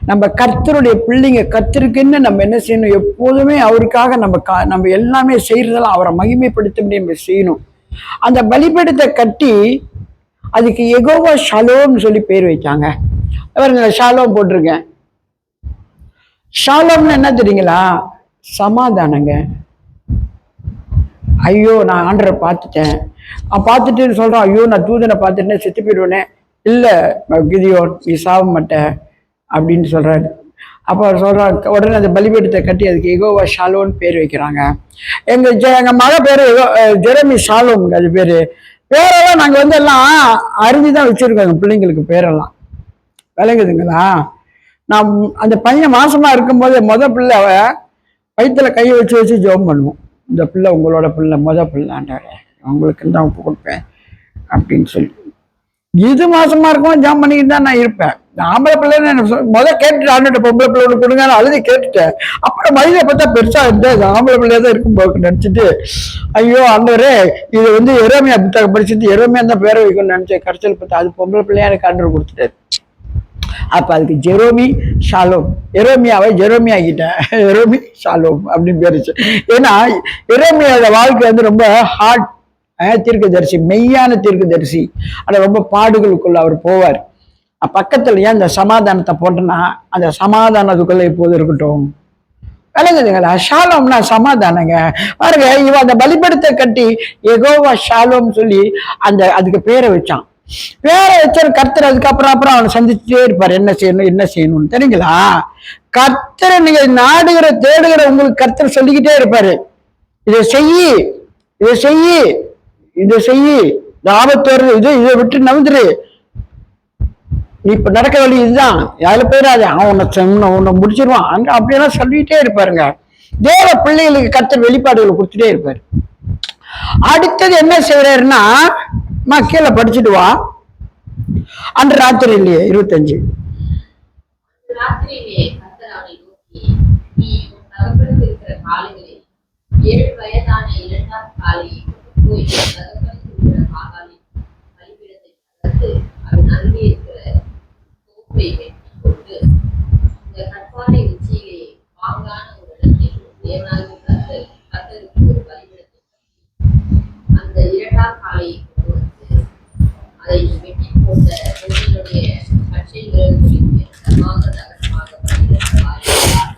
நம்ம கர்த்தருடைய பிள்ளைங்க, கர்த்தருக்குன்னு நம்ம என்ன செய்யணும், எப்போதுமே அவருக்காக நம்ம எல்லாமே செய்யறதெல்லாம் அவரை மகிமைப்படுத்த நம்ம செய்யணும். அந்த பலிபீடத்தை கட்டி அதுக்கு யெகோவா ஷாலோம்னு சொல்லி பேர் வைத்தாங்க. அவருங்க ஷாலோம் போட்டிருக்கேன். ஷாலோம்னு என்ன தெரியுங்களா, சமாதானங்க. ஐயோ நான் ஆண்டரை பார்த்துட்டேன், பார்த்துட்டு சொல்றான், ஐயோ நான் தூதனை பார்த்துட்டேன் செத்து போயிடுவேனே. இல்லை கிதியோன், நீ சாக மாட்டேன் அப்படின்னு சொல்றாரு. அப்போ அவர் சொல்றாரு, உடனே அந்த பலிபீடத்தை கட்டி அதுக்கு யெகோவா ஷாலோன்னு பேர் வைக்கிறாங்க. எங்க மக பேரு ஜெரமி ஷாலோம்ங்க, அது பேரெல்லாம் நாங்கள் வந்து எல்லாம் அறிஞ்சுதான் வச்சிருக்கோங்க பிள்ளைங்களுக்கு பேரெல்லாம், விளங்குதுங்களா. நான் அந்த பையன் மாசமா இருக்கும்போது பிள்ளை அவ வயிற்றுல கையை வச்சு ஜெபம் பண்ணுவோம், இந்த பிள்ளை உங்களோட பிள்ளை, பிள்ளை ஆண்டவரே உங்களுக்கு தான் ஒப்பு கொடுப்பேன் அப்படின்னு சொல்லி. இது மாசமா இருக்கும் ஜெபம் பண்ணிக்கிட்டு தான் நான் இருப்பேன். ஆம்பளை பிள்ளைன்னு கேட்டுட்டு ஆண்டோட பொம்பளை பிள்ளை ஒன்று கொடுங்க அழுது கேட்டுட்டேன். அப்புறம் மனித பார்த்தா பெருசா இருந்தேன், ஆம்பளை பிள்ளையா தான் இருக்கும் போக்கு நினைச்சிட்டு, ஐயோ ஆண்டவரே இது வந்து எரோமியா புத்தகம் படிச்சுட்டு எரோமியா தான் பேரை வைக்கணும்னு நினைச்சேன். கடைசியில் பார்த்தா அது பொம்பளை பிள்ளையா எனக்கு ஆண்டவர் கொடுத்துட்டாரு. அப்ப அதுக்கு ஜெரோமி ஷாலோம், எரோமியாவை ஜெரோமி ஆகிட்டேன், எரோமி ஷாலோம் அப்படின்னு பேருச்சு. ஏன்னா எரோமியோட வாழ்க்கை வந்து ரொம்ப ஹார்ட் தீர்க்கதரிசி, மெய்யான தீர்க்கதரிசி. ஆனால் ரொம்ப பாடுகளுக்குள்ள அவர் போவார். பக்கத்துல ஏன் இந்த சமாதானத்தை போட்டோன்னா, அந்த சமாதானத்துக்குள்ள இப்போது இருக்கட்டும், விளங்குதுங்களா. ஷாலோம்னா சமாதானங்க. பாருங்க, இவன் அந்த பலிபீடத்தை கட்டி யெகோவா ஷாலோம் சொல்லி அதுக்கு பேரை வச்சான். பேரை வச்சாரு கர்த்தர். அதுக்கப்புறம் அவனை சந்திச்சுட்டே இருப்பார், என்ன செய்யணும்னு தெரியுங்களா. கர்த்தரை நீங்க நாடுகிற தேடுகிற உங்களுக்கு கர்த்தர் சொல்லிக்கிட்டே இருப்பாரு, இதை செய்யி, இதை செய்யி, இதை செய்யி, இந்த ஆபத்து வருது, இதை விட்டு நவுந்துரு, நீ இப்ப நடக்க வழி இதுதான், யாரும் போயிடாது, உன்னை முடிச்சிருவான் அப்படியெல்லாம் சொல்லிட்டே இருப்பாருங்க. தேவ பிள்ளைகளுக்கு கர்த்தர் வெளிப்பாடுகளை கொடுத்துட்டே இருப்பாரு. அடுத்தது என்ன செய்யறாருன்னா, கீழே படிச்சுட்டு வா. அன்று ராத்திரி இல்லையே 25 7 வயதான இரண்டாம் காலையை போய் பலிபீடத்தை தகர்த்து அதன் அருகே இருக்கிற தோப்பை வெட்டி கொண்டு இந்த கற்பாறை உச்சியிலே பாங்கான ஒரு இடத்தில் தேவனாகிய கர்த்தருக்கு ஒரு பலிபீடத்தை அந்த இரண்டாம் காலையை கொண்டு வந்து அதை வெட்டி போட்ட பொருளுடைய பச்சை விறகுகளின் சமாக நகரமாக பலியிடுவார்.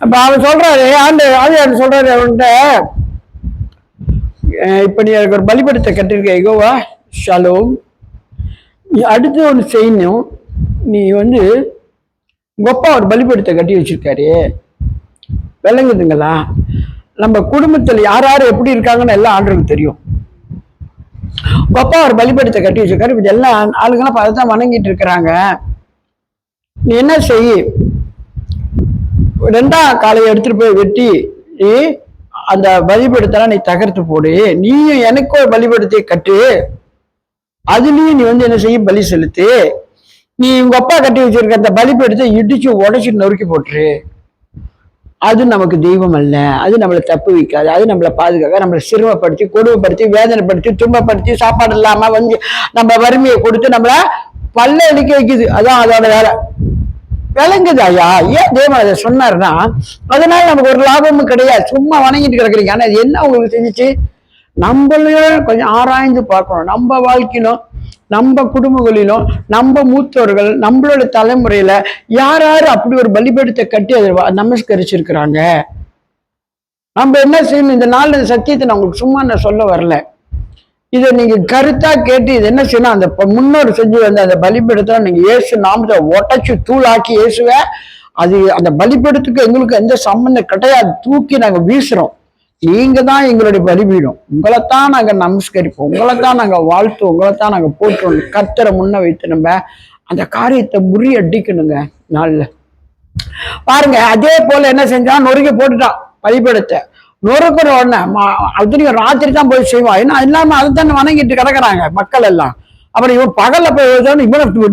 அப்ப அவன் சொல்றாரு, ஆண்டு சொல்றாரு அவன்கிட்ட, இப்ப நீ எனக்கு ஒரு பலிபீடத்தை கட்டிருக்க யெகோவா ஷாலோம், நீ அடுத்து ஒன்று செய்யணும், நீ வந்து கொப்பா ஒரு பலிபீடத்தை கட்டி வச்சிருக்காரு, விளங்குதுங்களா. நம்ம குடும்பத்தில் யார் யார் எப்படி இருக்காங்கன்னு எல்லாம் ஆண்டவருக்கு தெரியும். கொப்பா ஒரு பலிபீடத்தை கட்டி வச்சிருக்காரு, இப்ப எல்லா ஆளுங்கெல்லாம் அதை தான் வணங்கிட்டு இருக்கிறாங்க. நீ என்ன செய், ரெண்டாம் காலையை எடுத்துட்டு போய் வெட்டி அந்த பலிபீடத்தெல்லாம் நீ தகர்த்து போடு, நீயும் எனக்கு ஒரு பலிபீடத்தை கட்டு, அதுலயும் நீ வந்து என்ன செய்ய, பலி செலுத்து, நீ உங்க அப்பா கட்டி வச்சிருக்க அந்த பலிபீடத்தை இடிச்சு உடைச்சு நொறுக்கி போட்டுரு. அது நமக்கு தெய்வம் அல்ல, அது நம்மளை தப்பு வைக்காது, அது நம்மளை பாதுகாக்க, நம்மளை சிறுமப்படுத்தி கொடுமைப்படுத்தி வேதனைப்படுத்தி துன்பப்படுத்தி சாப்பாடு இல்லாம வந்து நம்ம வறுமையை கொடுத்து நம்மளை பல்ல அடிக்க வைக்குது. அதான் அதோட வேலை. விளங்குது ஐயா? ஏன் தேவன் அதை சொன்னாருன்னா, அதனால நமக்கு ஒரு லாபமும் கிடையாது, சும்மா வணங்கிட்டு கிடக்குறீங்க. ஆனா அது என்ன உங்களுக்கு செஞ்சிச்சு? நம்மளையும் கொஞ்சம் ஆராய்ந்து பார்க்கணும். நம்ம வாழ்க்கையிலும் நம்ம குடும்பங்களிலும் நம்ம மூத்தவர்கள் நம்மளோட தலைமுறையில யார் யார் அப்படி ஒரு பலிபீடத்தை கட்டி அதை நமஸ்கரிச்சிருக்கிறாங்க. நம்ம என்ன செய்யணும்? இந்த நாள் இந்த சத்தியத்தை நான் உங்களுக்கு சும்மா நான் சொல்ல வரல, இதை நீங்க கருத்தா கேட்டு இது என்ன செய்யணும், அந்த முன்னோர் செஞ்சு வந்த அந்த பலிபீடத்தை நீங்க இயேசு நாமத்தை உடைச்சு தூளாக்கி இயேசுவ அது அந்த பலிபீடத்துக்கு எங்களுக்கு எந்த சம்பந்தம் கிடையாது, தூக்கி நாங்க வீசுறோம். நீங்க தான் எங்களுடைய பலிபீடம், உங்களைத்தான் நாங்க நமஸ்கரிப்போம், உங்களைத்தான் நாங்க வாழ்த்துவோம், உங்களைத்தான் நாங்க போட்டுருவோம். கர்த்தரை முன்ன வைத்து நம்ம அந்த காரியத்தை முறியடிக்கணுங்க. நாள்ல பாருங்க, அதே போல என்ன செஞ்சான், நொறுக்கி போட்டுட்டான் பலிபீடத்தை. நொறுக்கிற உடனே அதுலயும் ராத்திரி தான் போய் செய்வான், ஏன்னா இல்லாம அதை தானே வணங்கிட்டு கிடக்குறாங்க மக்கள் எல்லாம். அப்புறம் இவன் பகல்ல போய் இவனை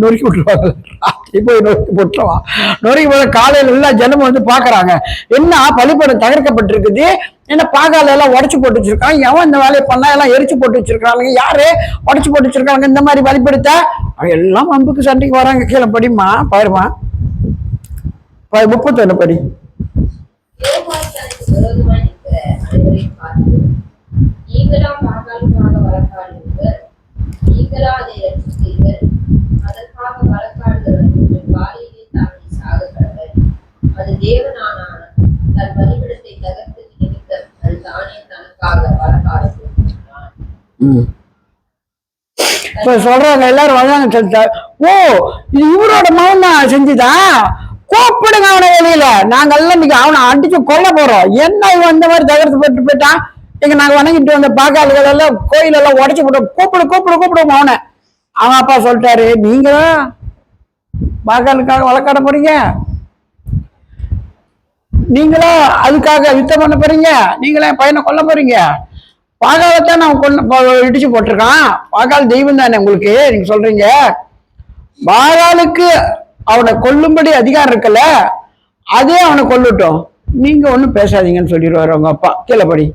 நொறுக்கி விட்டுருவாங்க, ராத்திரி போய் நொறுக்கி போட்டுருவான். நொறுக்கி போய் காலையில எல்லாம் ஜனமும் வந்து பாக்குறாங்க, என்ன பலிபீடம் தகர்க்கப்பட்டிருக்குது, என்ன பாகால எல்லாம் உடச்சு போட்டு வச்சிருக்காங்க, எவன் இந்த வேலையை பண்ணா, எல்லாம் எரிச்சு போட்டு வச்சிருக்காங்க, யாரு உடச்சு போட்டு வச்சிருக்காங்க இந்த மாதிரி பலிபீடத்தை. எல்லாம் அம்புக்கு சண்டைக்கு வராங்க. கீழே படிமா, பாருமா 31 படி. இப்ப சொல்றாங்க எல்லாரும் வந்தாங்க, ஓ இது இவரோட மகன் தான் செஞ்சுதான், கூப்பிடுங்க அவனை வெளியில, நாங்க எல்லாம் இன்னைக்கு அவனை அடிச்சு கொல்ல போறோம். என்ன இவன் இந்த மாதிரி தகர்த்து போட்டு போயிட்டான், இங்க நாங்க வணங்கிட்டு வந்த பாக்காளுகள் எல்லாம் கோயில் எல்லாம் உடைச்சு போட்டோம், கூப்பிடு கூப்பிடு கூப்பிடுவோம் அவனை. அவன் அப்பா சொல்லிட்டாரு, நீங்க பாக்காளுக்காக வழக்காட போறீங்க, நீங்களா அதுக்காக யுத்தம் பண்ண போறீங்க, நீங்களே பையனை கொல்ல போறீங்க, பாகாலத்தான் அவன் கொண்டு இடிச்சு போட்டிருக்கான், பாகால் தெய்வம் தானே உங்களுக்கு, நீங்க சொல்றீங்க பாகாலுக்கு அவனை கொல்லும்படி அதிகாரம் இருக்குல்ல, அதே அவனை கொல்லட்டும், நீங்க ஒண்ணும் பேசாதீங்கன்னு சொல்லிடுவாரு அவங்க அப்பா. கீழே படி.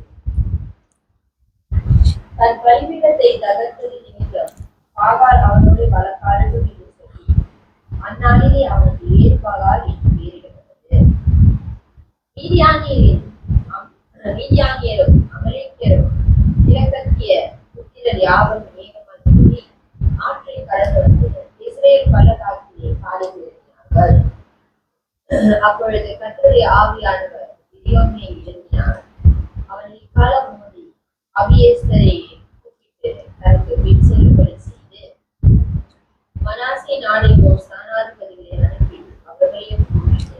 அப்பொழுது கர்த்தருடைய ஆவியானவர் கிதியோனை எழுப்பினார். அவன் இக்காலம் மோதி அபியேஸ்தரை கூப்பிட்டு தனக்கு பின் செல்லும்படி செய்து மனாசே நாடெங்கும் ஸ்தானாதிபதிகளை அனுப்பி அவர்களையும் கூப்பிட்டு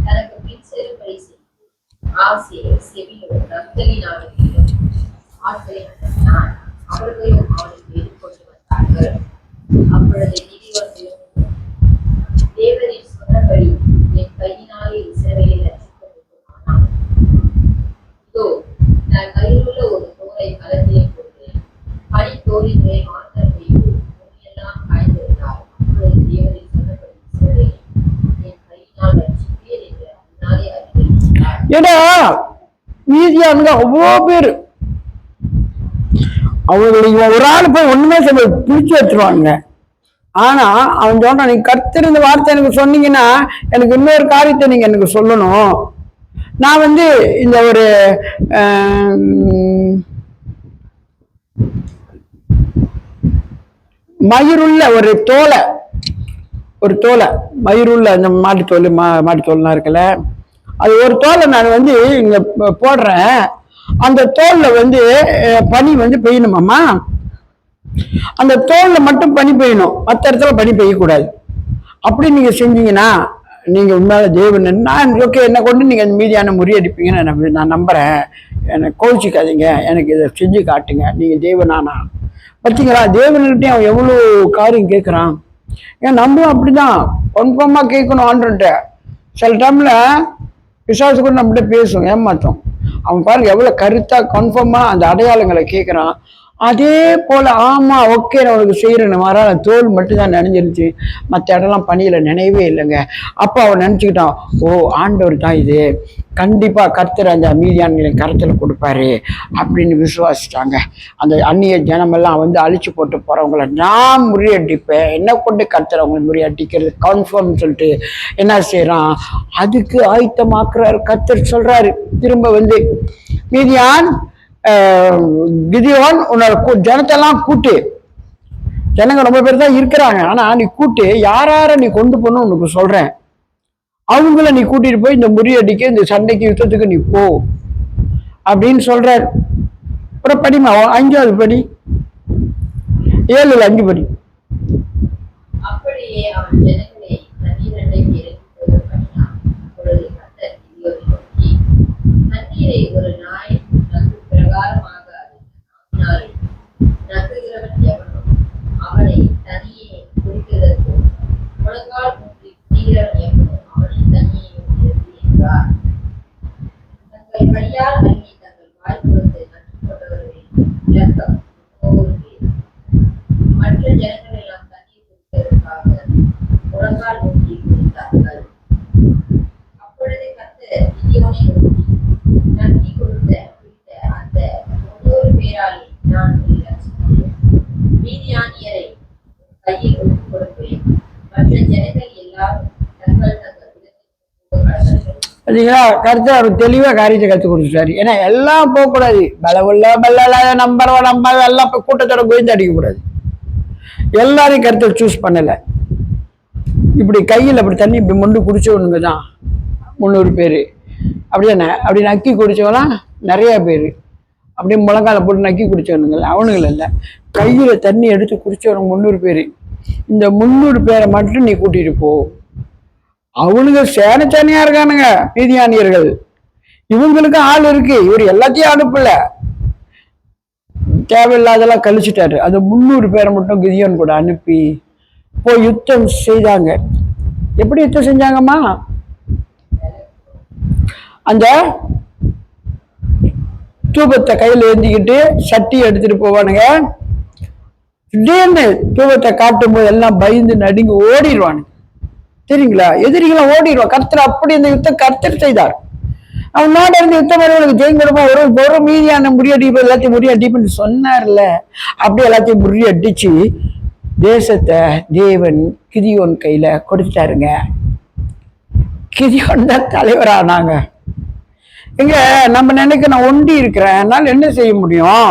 தனக்கு பின் செல்லும்படி செய்து ஆசேர், செபிலோன், நப்தலி நாடுகளிலும் ஆட்களை அனுப்பினான். அவர்களையும் அவனுக்கு எதிர்கொண்டு வந்தார்கள். அப்பொழுது கிதியோன் தேவரின் சொன்னபடி என் கையினாலே இஸ்ரவேலை ரட்சிக்க இதோ நான் கையிலுள்ள ஒரு தோலை களத்திலே போட்டேன், பனித்தோலின் மேல் மாத்திரம் பெய்து பூமியெல்லாம் காய்ந்திருந்தார். அப்பொழுது தேவரின் சொன்னபடி இஸ்ரவேலை என் கையினால் ரட்சிப்பேன் என்று அதனாலே அறிவித்தார். ஏன்னா மீதியானுங்க அவ்வளோ பேரு, அவங்களுக்கு ஒரு ஆள் போய் ஒண்ணுமே சொல்ல பிடிச்சு வச்சிருவாங்க. ஆனா அவன் சொல்றான், நீங்க கர்த்தர் இந்த வார்த்தை எனக்கு சொன்னீங்கன்னா எனக்கு இன்னொரு காரியத்தை நீங்க எனக்கு சொல்லணும். நான் வந்து இந்த ஒரு மயிருள்ள ஒரு தோலை மயிருள்ள அந்த மாட்டுத்தோல்லாம் இருக்குல்ல, அது ஒரு தோலை நான் வந்து இங்க போடுறேன், அந்த தோல்ல வந்து பனி வந்து பெய்யணுமாம்மா, அந்த தோல்ல மட்டும் பனி பெய்யணும், மற்ற இடத்துல பனி பெய்யக்கூடாது. அப்படி நீங்க செஞ்சீங்கன்னா நீங்க உண்மையில தேவன், நான் ஓகே என்னை கொண்டு நீங்க மீதியான முறியடிப்பீங்கன்னு நான் நம்புறேன், எனக்கு கோவிச்சிக்காதீங்க, எனக்கு இதை செஞ்சு காட்டுங்க, நீங்க தேவனானா. பார்த்தீங்களா, தேவன்கிட்டையும் அவன் எவ்வளோ காரியம் கேட்குறான். ஏன் நம்மளும் அப்படிதான் கன்ஃபார்மா கேட்கணும் ஆண்டுன்ட்ட. சில டைம்ல பிசாசு கூட நம்மகிட்ட பேசும், ஏமாத்தம். அவன் பாருங்க எவ்வளவு கருத்தா கன்ஃபார்மா அந்த அடையாளங்களை கேட்கிறான். அதே போல ஆமா ஓகே நான் உனக்கு செய்யறேன்னு மாறான தோல் மட்டும் தான் நினைஞ்சிருச்சு, மற்ற இடம்லாம் பணியில நினைவே இல்லைங்க. அப்போ அவன் நினைச்சுக்கிட்டான், ஓ ஆண்டவர் தான் இது, கண்டிப்பா கர்த்தர் அந்த மீதியான்களை கருத்தில் கொடுப்பாரு அப்படின்னு விசுவாசிச்சாங்க. அந்த அந்நிய ஜனமெல்லாம் வந்து அழிச்சு போட்டு போறவங்களை நான் முறியடிப்பேன், என்ன கொண்டு கர்த்தர் அவங்களை முறியடிக்கிறது கன்ஃபார்ம் சொல்லிட்டு என்ன செய்யறான், அதுக்கு ஆயத்தமாக்குறாரு. கர்த்தர் சொல்றாரு திரும்ப வந்து, மீதியான் கிதியோன் உன்னோட ஜனத்தெல்லாம் கூட்டு, ஜனங்க ரொம்ப பேர் தான் இருக்கிறாங்க, ஆனா நீ கூட்டு யார நீ கொண்டு போகணும் உனக்கு சொல்றேன், அவங்கள நீ கூட்டிட்டு போய் இந்த முறியடிக்க இந்த சண்டைக்கு யுத்தத்துக்கு நீ போ அப்படின்னு சொல்றாரு. அப்புறம் படிமா 5வது படி, 7ல் 5 படி. அப்படியே அவன் ஜனங்களை தண்ணீரண்டைக்கு இறக்கி பண்ணினான். அப்பொழுது கர்த்தர் கிதியோனை நோக்கி, தண்ணீரை ஒரு நாய் நக்கு பிரகாரமாக நாவினாலே நக்குகிறவன் எவனோ அவனை தனியே குடிக்கிறதற்கு முழங்கால் ஊன்றி குடிக்கிறவன் எவனோ அவனை தனியே ஊற்றுகிறது என்றார். தங்கள் கையால் அள்ளி தங்கள் வாய் கொடுத்து நட்டு கொண்டவர்களை இலக்கம் 100 பேர். மற்ற ஜனங்கள் எல்லாம் தண்ணீர் குடிப்பதற்காக முழங்கால் ஊன்றி குடித்தார்கள். அப்பொழுது கர்த்தர் கிதியோனை நோக்கி, நன்றி கொடுத்த அந்த 100 பேராலே நான் மீதியானியரை கையில் ஒப்புக் கொடுப்பேன். மற்ற ஜனங்கள் எல்லாரும் தங்கள் தங்கள் இடத்திற்கு போக கடந்தார்கள். பார்த்தீங்களா, கருத்து அவர் தெளிவா காரியத்தை கற்றுக் கொடுத்துட்டாரு. ஏன்னா எல்லாம் போகக்கூடாது, பலவுள்ள பல்ல நம்பர் எல்லாம் கூட்டத்தோட கோய்ந்து அடிக்கக்கூடாது. எல்லாரையும் கருத்தை சூஸ் பண்ணல. இப்படி கையில் அப்படி தண்ணி இப்படி மொண்டு குடிச்சவனுங்க தான் 300 பேர். அப்படியே அப்படி நக்கி குடிச்சவங்களாம் நிறைய பேர். அப்படியே முழங்கால போட்டு நக்கி குடிச்சவனுங்க அவனுங்கள இல்லை, கையில தண்ணி எடுத்து குடிச்சவனுங்க 300 பேர். இந்த 300 பேரை மட்டும் நீ கூட்டிட்டு போ. அவனுங்க சேனச்சானியா இருக்கானுங்க மீதியானியர்கள், இவங்களுக்கு ஆள் இருக்கு, இவர் எல்லாத்தையும் அனுப்பல, தேவையில்லாதெல்லாம் கழிச்சுட்டாரு. அது 300 பேரை மட்டும் கிதியோன் கூட அனுப்பி போய் யுத்தம் செய்தாங்க. எப்படி யுத்தம் செஞ்சாங்கம்மா, அந்த தூபத்தை கையில ஏந்திக்கிட்டு சட்டி எடுத்துட்டு போவானுங்க. திடீர்னு தூபத்தை காட்டும் போது எல்லாம் பயந்து நடுங்கி ஓடிடுவானுங்க. தெரியுங்களா, எதிரிகளும் ஓடிடுவான். கர்த்தர் அப்படி இந்த யுத்தம் கர்த்தர் செய்தார். அவன் நாடு இருந்து யுத்தம் அவர்களுக்கு ஜெயம் கொடுப்பா, ஒரு மீதியான முறியடிப்பு எல்லாத்தையும் முறியடிப்புன்னு சொன்னார்ல, அப்படியே எல்லாத்தையும் முறியடிச்சு தேசத்தை தேவன் கிதியோன் கையில கொடுத்துட்டாருங்க. கிதியோன் தான் தலைவரானாங்க. இங்க நம்ம நினைக்க நான் ஒண்டி இருக்கிறேன், என்னால் என்ன செய்ய முடியும்,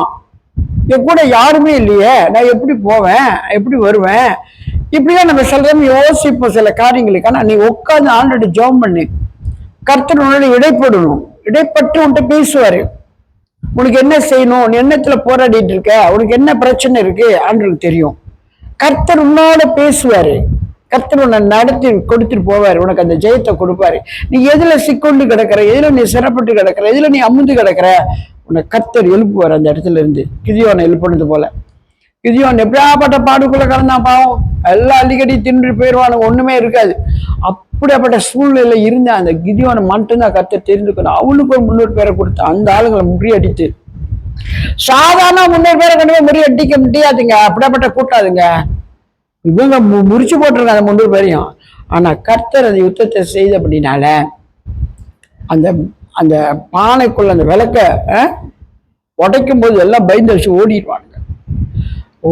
என் கூட யாருமே இல்லையே, நான் எப்படி போவேன் எப்படி வருவேன், இப்படிதான் நம்ம சொல்றோம் யோசிப்போம் சில காரியங்களுக்கு. ஆனா நீ உட்காந்து ஆண்டோட ஜெபம் பண்ணு, கர்த்தர் உன்னோட இடைப்படணும், இடைப்பட்டு உன்கிட்ட பேசுவாரு. உனக்கு என்ன செய்யணும், நீ என்னத்துல போராடிட்டு இருக்க, உனக்கு என்ன பிரச்சனை இருக்கு ஆண்டவருக்கு தெரியும். கர்த்தர் உன்னோட பேசுவாரு, கர்த்தர் உன்னை நடத்தி கொடுத்துட்டு போவாரு, உனக்கு அந்த ஜெயத்தை கொடுப்பாரு. நீ எதுல சிக்கொண்டு கிடக்கிற, எதுல நீ சிறப்பட்டு கிடக்கிற, எதுல நீ அமுந்து கிடக்கிற, உன்னை கர்த்தர் எழுப்புவார் அந்த இடத்துல இருந்து. கிதியோனை எழுப்புனது போல. கிதியோன் எப்படியாப்பட்ட பாடுக்குள்ள கலந்தான் பாவம், எல்லாம் அடிக்கடி தின்று போயிடுவானுங்க, ஒண்ணுமே இருக்காது. அப்படியாப்பட்ட சூழ்நிலை இருந்த அந்த கிதியோனை மட்டும்தான் கர்த்தர் தெரிந்துக்கணும். அவனுக்கு ஒரு 300 பேரை கொடுத்து அந்த ஆளுங்களை முறியடித்து, சாதாரண 300 பேரை கொண்டு போய் முறியடிக்க முடியாதுங்க, அப்படியாப்பட்ட கூட்டாதுங்க. இவங்க முறிச்சு போட்டிருக்காங்க அந்த 300 பேரையும். ஆனா கர்த்தர் அந்த யுத்தத்தை செய்தபடினால அந்த அந்த பானைக்குள்ள அந்த விளக்க உடைக்கும் போது எல்லாம் பயந்தடிச்சு ஓடிடுவானுங்க. ஓ,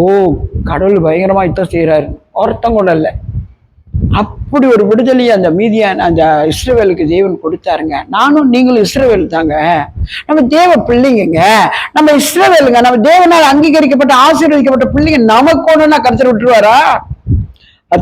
கடவுள் பயங்கரமா யுத்தம் செய்யறாரு, ஒருத்தம் கூட இல்லை. அப்படி ஒரு விடுதலையை அந்த மீதியான அந்த இஸ்ரவேலுக்கு தேவன் கொடுத்தாருங்க. நானும் நீங்களும் இஸ்ரவேல் தாங்க, நம்ம தேவ பிள்ளைங்க, நம்ம இஸ்ரவேலுங்க, நம்ம தேவனால் அங்கீகரிக்கப்பட்ட ஆசீர்வதிக்கப்பட்ட பிள்ளைங்க. நமக்கு ஒண்ணுன்னா கர்த்தர் விட்டுருவாரா?